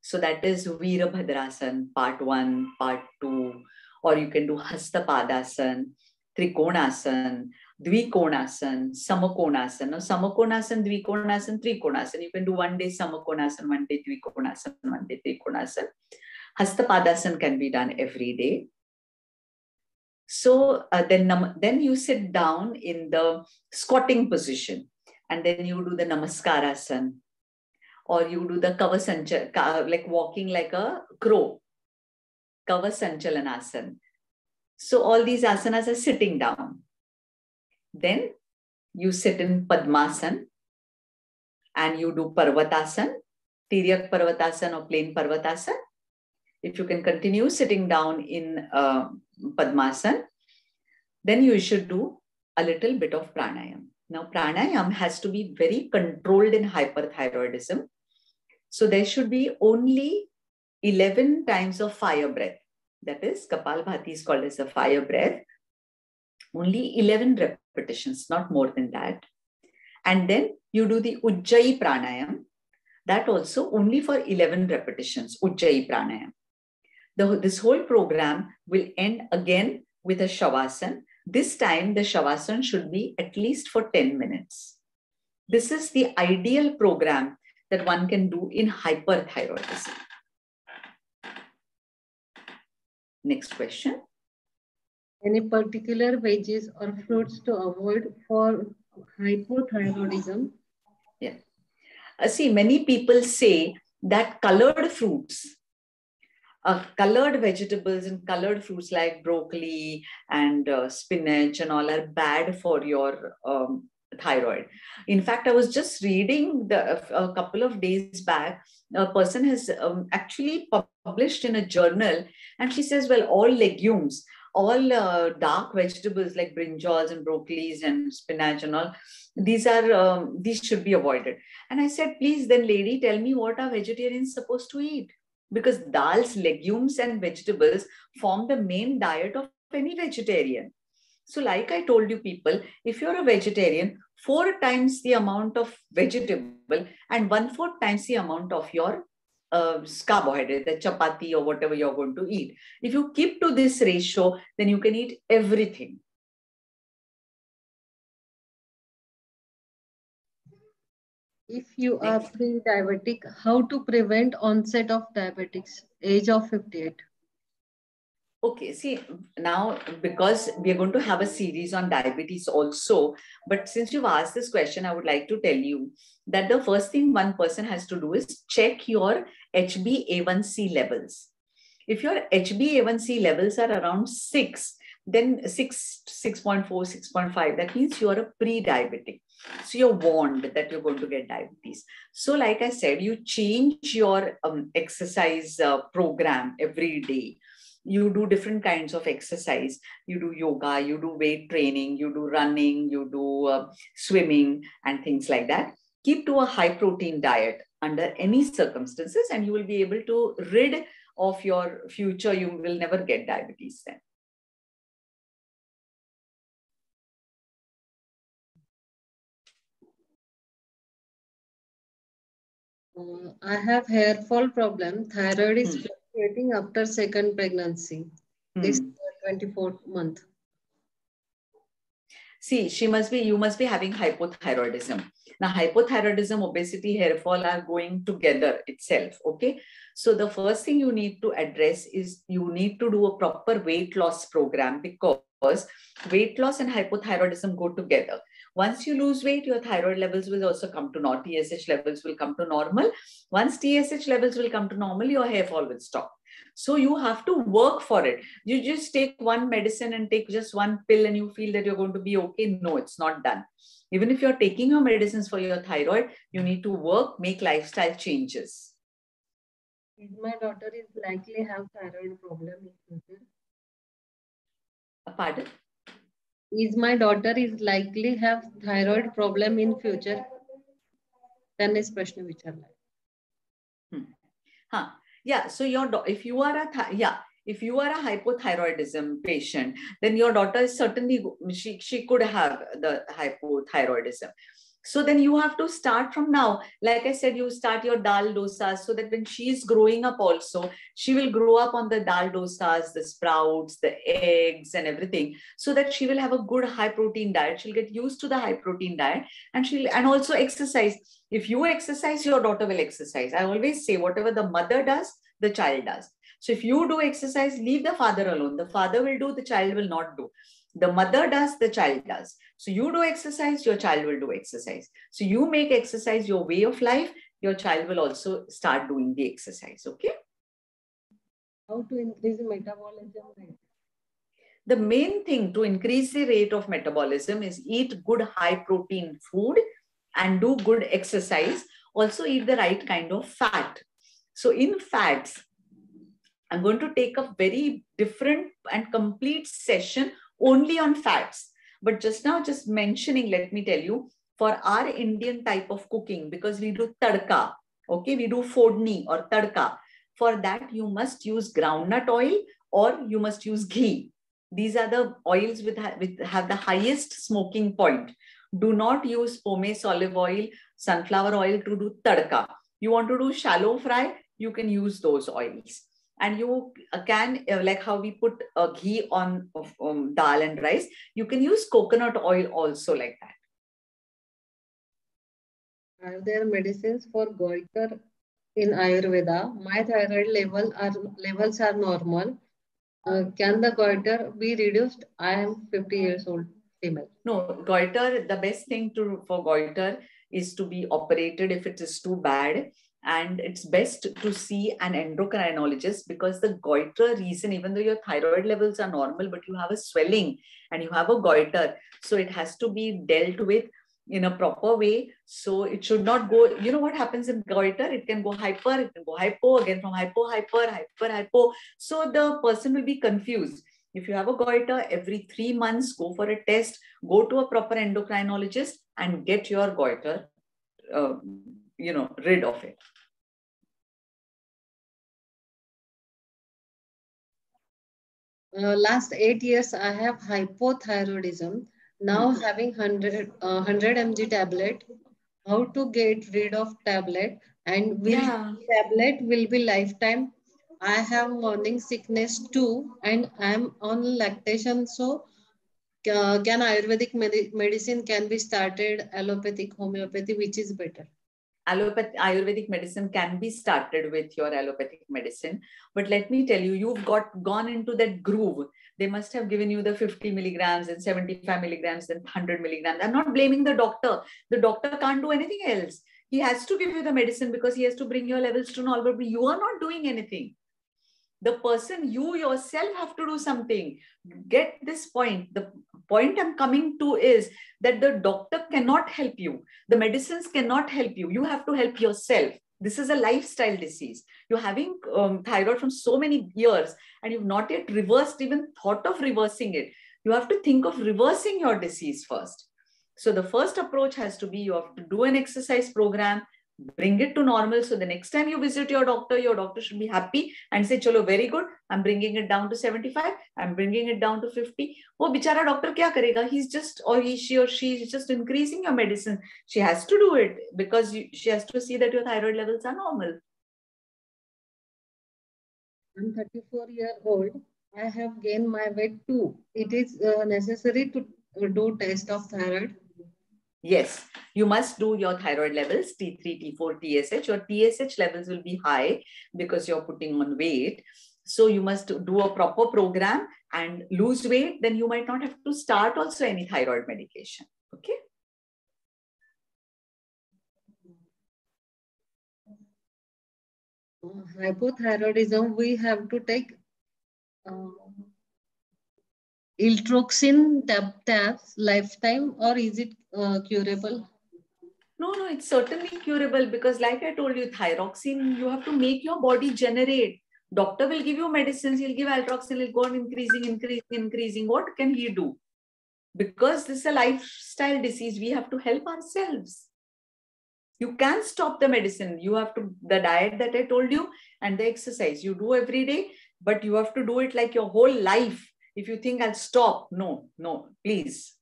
So that is Virabhadrasan, part 1, part 2, or you can do Hastapadasana, Trikonasan, Dvikonasan, Samakonasan. Now, Samakonasan, Dvikonasan, Trikonasan. You can do one day Samakonasan, one day Dvikonasan, one day Trikonasan. Hastapadasan can be done every day. So then you sit down in the squatting position and then you do the Namaskarasan, or you do the Kavasancha, like walking like a crow, Kavasanchalanasana. So all these asanas are sitting down. Then you sit in Padmasan and you do Parvatasan, Tiryak Parvatasan or plain Parvatasan. If you can continue sitting down in Padmasan, then you should do a little bit of pranayam. Now, pranayam has to be very controlled in hyperthyroidism. So there should be only 11 times of fire breath. That is, Kapalbhati is called as a fire breath. Only 11 repetitions, not more than that. And then you do the Ujjayi pranayam. That also only for 11 repetitions, Ujjayi pranayam. This whole program will end again with a Shavasana. This time the Shavasana should be at least for 10 minutes. This is the ideal program that one can do in hyperthyroidism. Next question. Any particular veggies or fruits to avoid for hypothyroidism? Yeah. See, many people say that colored fruits, colored vegetables and colored fruits like broccoli and spinach and all are bad for your thyroid. In fact, I was just reading a couple of days back, a person has actually published in a journal, and she says, well, all legumes, all dark vegetables like brinjals and broccolis and spinach and all, these should be avoided. And I said, please, then lady, tell me what are vegetarians supposed to eat? Because dals, legumes and vegetables form the main diet of any vegetarian. So like I told you people, if you're a vegetarian, 4 times the amount of vegetable and 1/4 times the amount of your carbohydrate, the chapati or whatever you're going to eat. If you keep to this ratio, then you can eat everything. If you are pre-diabetic, how to prevent onset of diabetics, age of 58? Okay, see, now because we are going to have a series on diabetes also, but since you've asked this question, I would like to tell you that the first thing one person has to do is check your HbA1c levels. If your HbA1c levels are around 6, then 6, 6.4, 6.5, that means you are a pre-diabetic. So you're warned that you're going to get diabetes. So like I said, you change your exercise program every day. You do different kinds of exercise. You do yoga, you do weight training, you do running, you do swimming and things like that. keep to a high protein diet under any circumstances, and you will be able to rid of your future. You will never get diabetes then. I have hair fall problem. Thyroid is fluctuating after second pregnancy. This 24th month. See, you must be having hypothyroidism. Now, hypothyroidism, obesity, hair fall are going together itself. Okay. So the first thing you need to address is you need to do a proper weight loss program, because weight loss and hypothyroidism go together. Once you lose weight, your thyroid levels will also come to normal. TSH levels will come to normal. Once TSH levels will come to normal, your hair fall will stop. So you have to work for it. You just take one medicine and take just one pill and you feel that you're going to be okay. No, it's not done. Even if you're taking your medicines for your thyroid, you need to work, make lifestyle changes. My daughter is likely have thyroid problem in future. Pardon? Is my daughter is likely have thyroid problem in future? त्यांनीच प्रश्न विचारला. Yeah. So if you are a hypothyroidism patient, then your daughter is certainly, she could have the hypothyroidism. So then you have to start from now. Like I said, you start your dal dosas, so that when she's growing up also, she will grow up on the dal dosas, the sprouts, the eggs and everything, so that she will have a good high protein diet. She'll get used to the high protein diet, and also exercise. If you exercise, your daughter will exercise. I always say, whatever the mother does, the child does. So if you do exercise, leave the father alone. The father will do, the child will not do. The mother does, the child does. So you do exercise, your child will do exercise. So you make exercise your way of life, your child will also start doing the exercise. Okay? How to increase metabolism rate? The main thing to increase the rate of metabolism is eat good high protein food and do good exercise. Also eat the right kind of fat. So in fats, I'm going to take a very different and complete session only on fats. But just now, just mentioning, let me tell you, for our Indian type of cooking, because we do tadka, okay, we do fodni or tadka. For that, you must use groundnut oil or you must use ghee. These are the oils which have the highest smoking point. Do not use pomace olive oil, sunflower oil to do tadka. You want to do shallow fry, you can use those oils. And you can, like how we put ghee on dal and rice, you can use coconut oil also like that. Are there medicines for goiter in Ayurveda? My thyroid levels are normal. Can the goiter be reduced? I am 50 years old, female. No, goiter, the best thing for goiter is to be operated if it is too bad. And it's best to see an endocrinologist, because the goiter reason, even though your thyroid levels are normal, but you have a swelling and you have a goiter. So it has to be dealt with in a proper way. So it should not go, you know what happens in goiter? It can go hyper, it can go hypo, again from hypo, hypo. So the person will be confused. If you have a goiter, every 3 months, go for a test, go to a proper endocrinologist and get your goiter, rid of it. Last 8 years, I have hypothyroidism. Now having 100 mg tablet. How to get rid of tablet, and tablet will be lifetime? I have morning sickness too, and I am on lactation. So can Ayurvedic medicine can be started, allopathic, homeopathy, which is better? Ayurvedic medicine can be started with your allopathic medicine. But let me tell you, you've gone into that groove. They must have given you the 50 milligrams and 75 milligrams and 100 milligrams. I'm not blaming the doctor. The doctor can't do anything else. He has to give you the medicine because he has to bring your levels to normal, but you are not doing anything. The person, you yourself have to do something. Get this point. The point I'm coming to is that the doctor cannot help you. The medicines cannot help you. You have to help yourself. This is a lifestyle disease. You're having thyroid from so many years and you've not yet even thought of reversing it. You have to think of reversing your disease first. So the first approach has to be, you have to do an exercise program, bring it to normal. So the next time you visit your doctor should be happy and say, chalo, very good. I'm bringing it down to 75. I'm bringing it down to 50. Oh, bichara doctor kya karega? He's just, or she is just increasing your medicine. She has to do it because she has to see that your thyroid levels are normal. I'm 34-year-old. I have gained my weight too. It is necessary to do test of thyroid. Yes, you must do your thyroid levels, T3, T4, TSH. Your TSH levels will be high because you're putting on weight. So you must do a proper program and lose weight. Then you might not have to start also any thyroid medication. Okay. Hypothyroidism, we have to take Iltroxin tabs lifetime, or is it curable? No, it's certainly curable because like I told you, thyroxine, you have to make your body generate. Doctor will give you medicines, he'll give altroxin, he'll go on increasing. What can he do? Because this is a lifestyle disease, we have to help ourselves. You can't stop the medicine. You have to, the diet that I told you and the exercise you do every day, but you have to do it like your whole life. If you think I'll stop, no, please.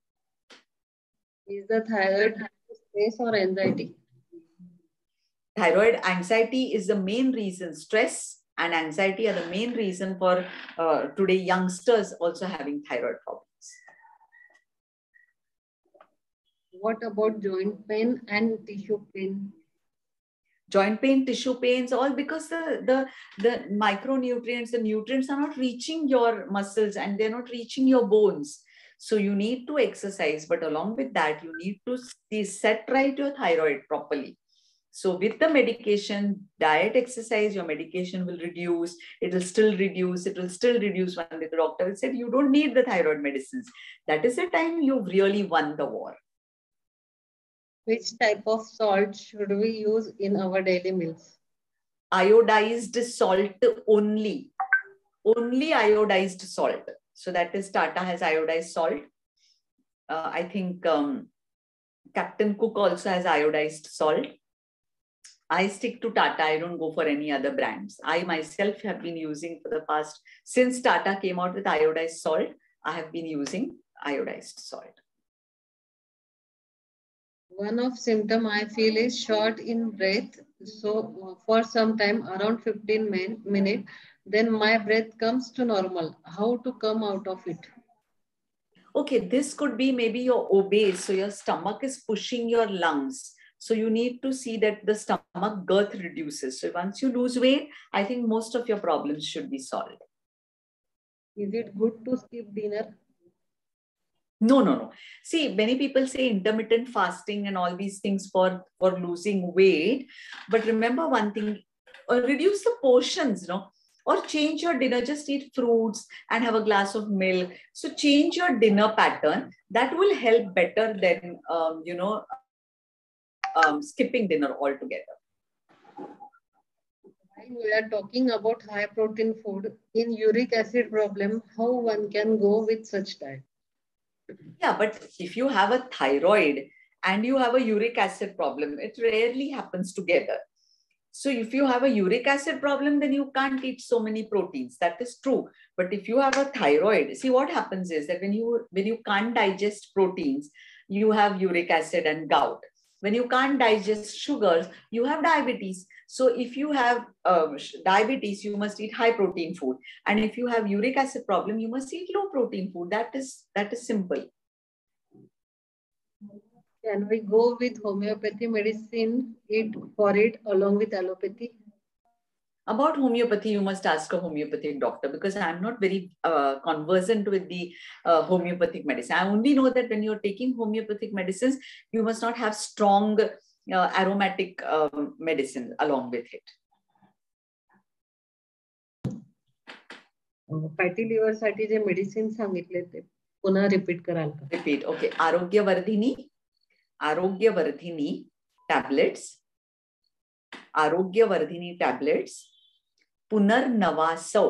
Is the thyroid stress or anxiety? Thyroid anxiety is the main reason. Stress and anxiety are the main reason for today youngsters also having thyroid problems. What about joint pain and tissue pain? Joint pain, tissue pains, all because the micronutrients, the nutrients are not reaching your muscles and they're not reaching your bones. So you need to exercise, but along with that, you need to set right your thyroid properly. So with the medication, diet, exercise, your medication will reduce. It will still reduce. When the doctor said you don't need the thyroid medicines. That is the time you've really won the war. Which type of salt should we use in our daily meals? Iodized salt only. Only iodized salt. So that is Tata has iodized salt. I think Captain Cook also has iodized salt. I stick to Tata. I don't go for any other brands. I myself have been using for the past, since Tata came out with iodized salt, I have been using iodized salt. One of symptom I feel is short in breath. So for some time, around 15 minutes, then my breath comes to normal. How to come out of it? Okay, this could be maybe you're obese. So your stomach is pushing your lungs. So you need to see that the stomach girth reduces. So once you lose weight, I think most of your problems should be solved. Is it good to skip dinner? No. See, many people say intermittent fasting and all these things for losing weight. But remember one thing, reduce the portions, or change your dinner, just eat fruits and have a glass of milk. So change your dinner pattern. That will help better than, skipping dinner altogether. While we are talking about high protein food, in uric acid problem, how one can go with such diet? Yeah, but if you have a thyroid and you have a uric acid problem, it rarely happens together. So if you have a uric acid problem, then you can't eat so many proteins. That is true. But if you have a thyroid, see what happens is that when you can't digest proteins, you have uric acid and gout. When you can't digest sugars, you have diabetes. So if you have diabetes, you must eat high protein food. And if you have uric acid problem, you must eat low protein food. That is simple. Can we go with homeopathy medicine for it along with allopathy? About homeopathy, you must ask a homeopathic doctor because I'm not very conversant with the homeopathic medicine. I only know that when you're taking homeopathic medicines, you must not have strong aromatic medicine along with it. Fatty liver साठी जे medicine सांगितले ते पुन्हा repeat कराल का? Repeat. Okay. Arogyavardhini tablets. Arogyavardhini tablets. पुनर्नवासव,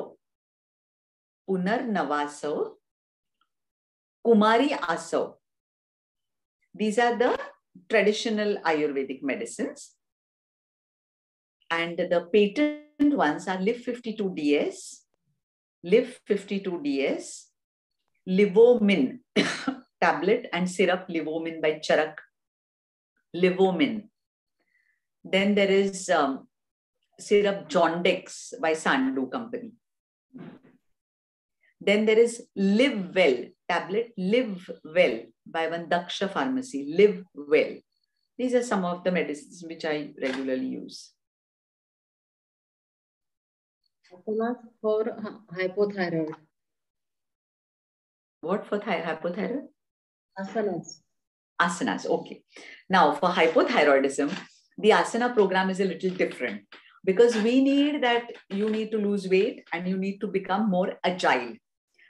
Kumari Asava, These are the traditional Ayurvedic medicines. And the patent ones are Live 52DS, Live 52DS, Livomin tablet and syrup, Livomin by Charak, Livomin. Then there is syrup Jondex by Sandu Company. Then there is Live Well tablet, Live Well by one Daksha Pharmacy, Live Well. These are some of the medicines which I regularly use. Asanas for hypothyroid. What for hypothyroid? Asanas. Asanas, okay. Now for hypothyroidism, the asana program is a little different because we need that you need to lose weight and you need to become more agile.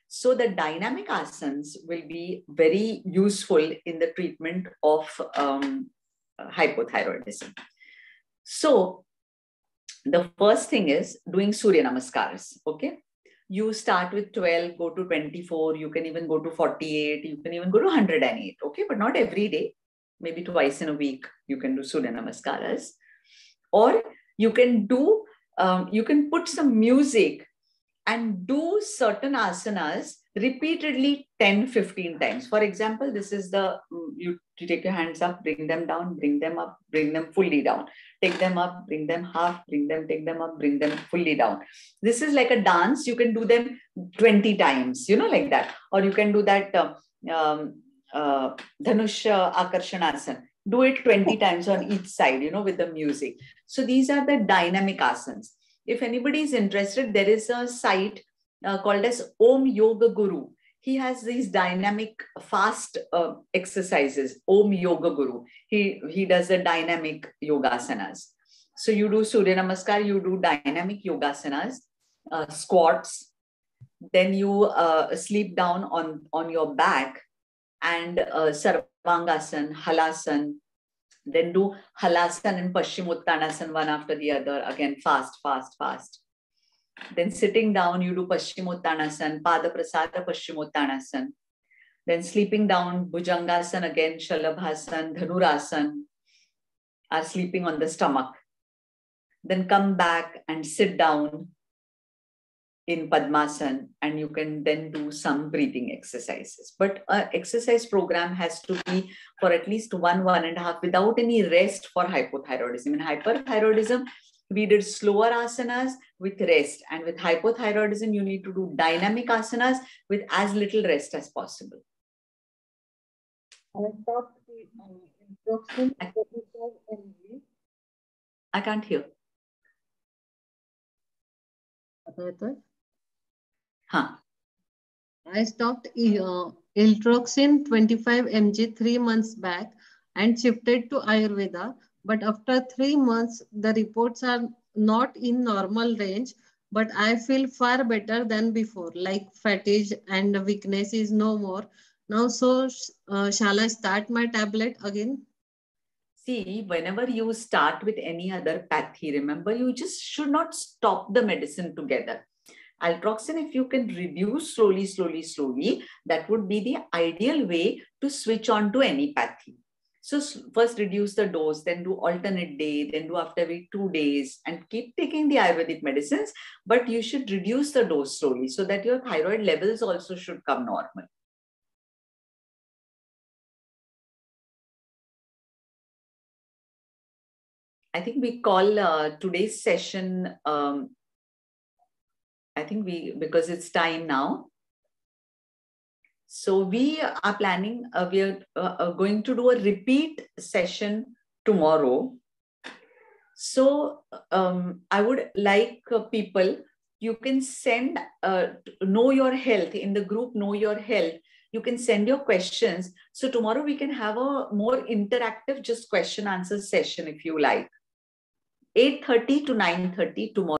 So the dynamic asanas will be very useful in the treatment of hypothyroidism. So the first thing is doing Surya Namaskars, okay? You start with 12, go to 24, you can even go to 48, you can even go to 108, okay? But not every day, maybe twice in a week, you can do Surya Namaskaras. Or you can do, you can put some music and do certain asanas repeatedly 10, 15 times. For example, this is the, you take your hands up, bring them down, bring them up, bring them fully down. Take them up, bring them half, bring them, take them up, bring them fully down. This is like a dance. You can do them 20 times, you know, like that. Or you can do that Dhanush Akarshanasana. Do it 20 times on each side, you know, with the music. So these are the dynamic asanas. If anybody is interested, there is a site called as Om Yoga Guru. He has these dynamic fast exercises, Om Yoga Guru. He does the dynamic yogasanas. So you do Surya Namaskar, you do dynamic yogasanas, squats, then you sleep down on your back and Sarvangasana, Halasan, then do Halasan and Paschimottanasana one after the other, again fast, fast, fast. Then sitting down, you do Paschimottanasana, Pada Prasada Paschimottanasana. Then sleeping down, Bhujangasana again, Shalabhasan, Dhanurasan, are sleeping on the stomach. Then come back and sit down in Padmasana, and you can then do some breathing exercises. But an exercise program has to be for at least 1.5 without any rest for hypothyroidism. In hyperthyroidism, we did slower asanas with rest, and with hypothyroidism, you need to do dynamic asanas with as little rest as possible. I stopped Introxin 45 mg. I can't hear. I stopped Iltroxin 25 mg 3 months back and shifted to Ayurveda. But after 3 months, the reports are not in normal range, but I feel far better than before, like fatigue and weakness is no more. Now, so shall I start my tablet again? See, whenever you start with any other pathy, remember, you just should not stop the medicine together. Altroxin, if you can reduce slowly, slowly, slowly, that would be the ideal way to switch on to any pathy. So first reduce the dose, then do alternate day, then do after every 2 days, and keep taking the Ayurvedic medicines, but you should reduce the dose slowly so that your thyroid levels also should come normal. I think we call today's session, I think because it's time now. So we are planning, we are going to do a repeat session tomorrow. So I would like people, you can send, Know Your Health, in the group Know Your Health, you can send your questions. So tomorrow we can have a more interactive just question answer session if you like. 8:30 to 9:30 tomorrow.